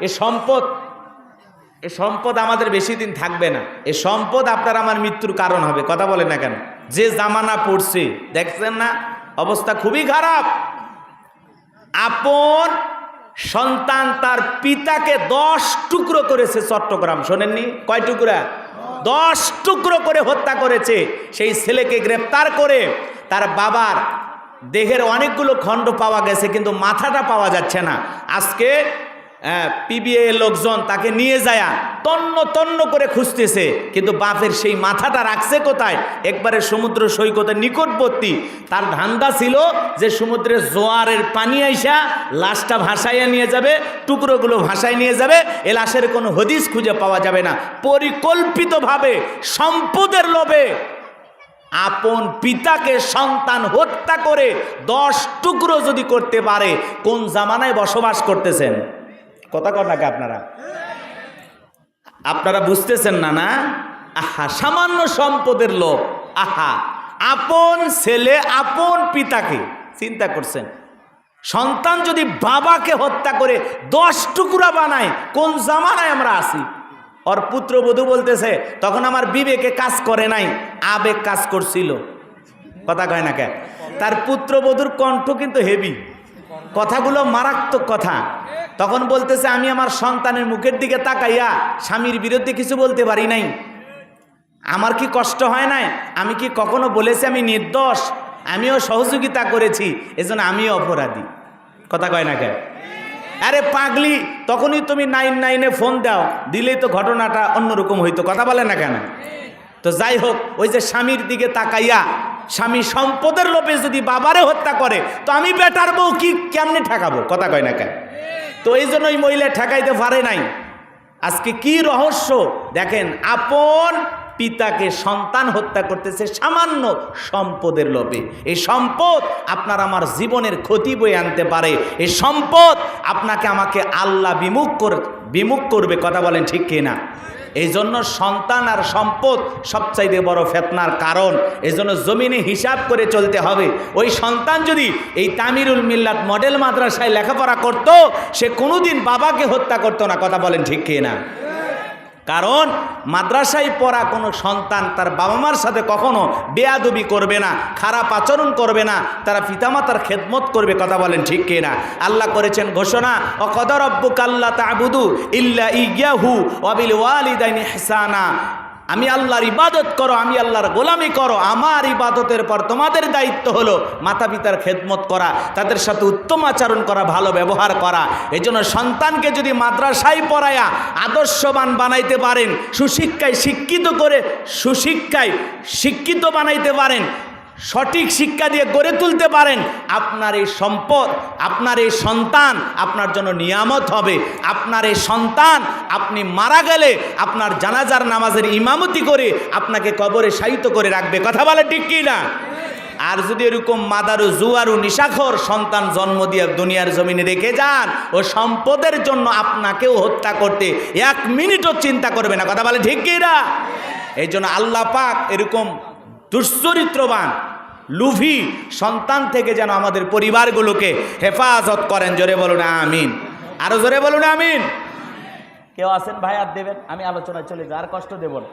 এ সম্পদ আমাদের বেশি দিন থাকবে না। এ সম্পদ আপনার আমার মৃত্যুর কারণ হবে। কথা বলেন না কেন? যে জামানা পড়ছে দেখছেন না, অবস্থা খুবই খারাপ। আপন সন্তান তার পিতাকে 10 টুকরো করেছে চট্টগ্রাম, শোনেননি? কয় টুকরা? 10 টুকরো করে হত্যা করেছে। সেই ছেলেকে গ্রেপ্তার করে তার বাবার দেহের অনেকগুলো খণ্ড পাওয়া গেছে, কিন্তু মাথাটা পাওয়া যাচ্ছে না। আজকে পিবিএ লোকজন তাকে নিয়ে যায় তন্ন তন্ন করে খুঁজতেছে, কিন্তু বাপের সেই মাথাটা রাখছে কোথায়? একবারে সমুদ্র সৈকতের নিকটবর্তী। তার ধান্দা ছিল যে সমুদ্রের জোয়ারের পানি আইসা লাশটা ভাসাইয়া নিয়ে যাবে, টুকরোগুলো ভাসায় নিয়ে যাবে, এ লাশের কোনো হদিস খুঁজে পাওয়া যাবে না। পরিকল্পিতভাবে সম্পদের লোভে আপন পিতাকে সন্তান হত্যা করে 10 টুকরো যদি করতে পারে, কোন জামানায় বসবাস করতেছেন? কথা কর নাকি আপনারা বুঝতেছেন না? না, আহা, সামান্য সম্পদের লোভ। আহা, আপন ছেলে আপন পিতাকে, চিন্তা করছেন? সন্তান যদি বাবাকে হত্যা করে 10 টুকরা বানায়, কোন জামানায় আমরা আছি? ওর পুত্রবধূ বলতেছে তখন আমার বিবেকে কাজ করে নাই, আবেগ কাজ করছিল। কথা কয় না কে? তার পুত্রবধূর কণ্ঠ কিন্তু হেভি, কথাগুলো মারাত্মক কথা। তখন বলতেছে আমি আমার সন্তানের মুখের দিকে তাকাইয়া স্বামীর বিরুদ্ধে কিছু বলতে পারি নাই। আমার কি কষ্ট হয় নাই? আমি কি কখনো বলেছি আমি নির্দোষ? আমিও সহযোগিতা করেছি, এজন্য আমিও অপরাধী। কথা কয় না কে? আরে পাগলি, তখনই তুমি 99-এ ফোন দাও, দিলেই তো ঘটনাটা অন্যরকম হইতো। কথা বলে না কেন? তো যাই হোক, ওই যে স্বামীর দিকে তাকাইয়া স্বামী সম্পদের লোভে যদি বাবারে হত্যা করে, তো আমি বেটার বউ কি কেমনে ঠেকাবো? কথা কয় না কেন? তো এই জন্য ওই মহিলা ঠেকাইতে পারে নাই। আজকে কি রহস্য দেখেন, আপন পিতাকে সন্তান হত্যা করতেছে সামান্য সম্পদের লোভে। এই সম্পদ আপনার আমার জীবনের ক্ষতি বয়ে আনতে পারে। এই সম্পদ আপনাকে আমাকে আল্লাহ বিমুখ করবে। কথা বলেন ঠিক কিনা? এই জন্য সন্তান আর সম্পদ সবচাইতে বড় ফিতনার কারণ। এই জন্য জমিনে হিসাব করে চলতে হবে। ওই সন্তান যদি এই তামিরুল মিল্লাত মডেল মাদ্রাসায় লেখাপড়া করত, সে কোনোদিন বাবাকে হত্যা করতো না। কথা বলেন ঠিক কিনা? কারণ মাদ্রাসায় পড়া কোনো সন্তান তার বাবা মার সাথে কখনো বেয়াদবি করবে না, খারাপ আচরণ করবে না, তারা পিতামাতার খেদমত করবে। কথা বলেন ঠিক কিনা? আল্লাহ করেছেন ঘোষণা, ওয়াকাদা রাব্বুকা আল্লা তা'বুদু ইল্লা ইয়্যাহু ওয়া বিল ওয়ালিদাইনি ইহসানা। আমি আল্লাহর ইবাদত করো, আমি আল্লাহর গোলামি করো। আমার ইবাদতের পর তোমাদের দায়িত্ব হলো মাতা পিতার খেদমত করা, তাদের সাথে উত্তম আচরণ করা, ভালো ব্যবহার করা। এই জন্য সন্তানকে যদি মাদ্রাসায় পড়ায়া আদর্শবান বানাইতে পারেন, সুশিক্ষায় শিক্ষিত করে সুশিক্ষায় শিক্ষিত বানাইতে পারেন, সঠিক শিক্ষা দিয়ে গড়ে তুলতে পারেন, আপনার এই সম্পদ, আপনার এই সন্তান আপনার জন্য নিয়ামত হবে। আপনার এই সন্তান আপনি মারা গেলে আপনার জানাজার নামাজের ইমামতি করে আপনাকে কবরে শায়িত করে রাখবে। কথা বলে ঠিক কি না? আর যদি এরকম মাদারু জুয়ারু নিশাখর সন্তান জন্ম দিয়ে দুনিয়ার জমিনে রেখে যান, ও সম্পদের জন্য আপনাকেও হত্যা করতে 1 মিনিটও চিন্তা করবে না। কথা বলে ঠিক কি না? এই জন্য আল্লাহ পাক এরকম দুশ্চরিত্রবান লুভি সন্তান থেকে যেন আমাদের পরিবারগুলোকে হেফাজত করেন। জোরে বলুন আমিন। আরো জোরে বলুন আমিন। কেউ আছেন ভাই? আর দেবেন, আমি আলোচনায় চলে যাই, আর কষ্ট দেব না।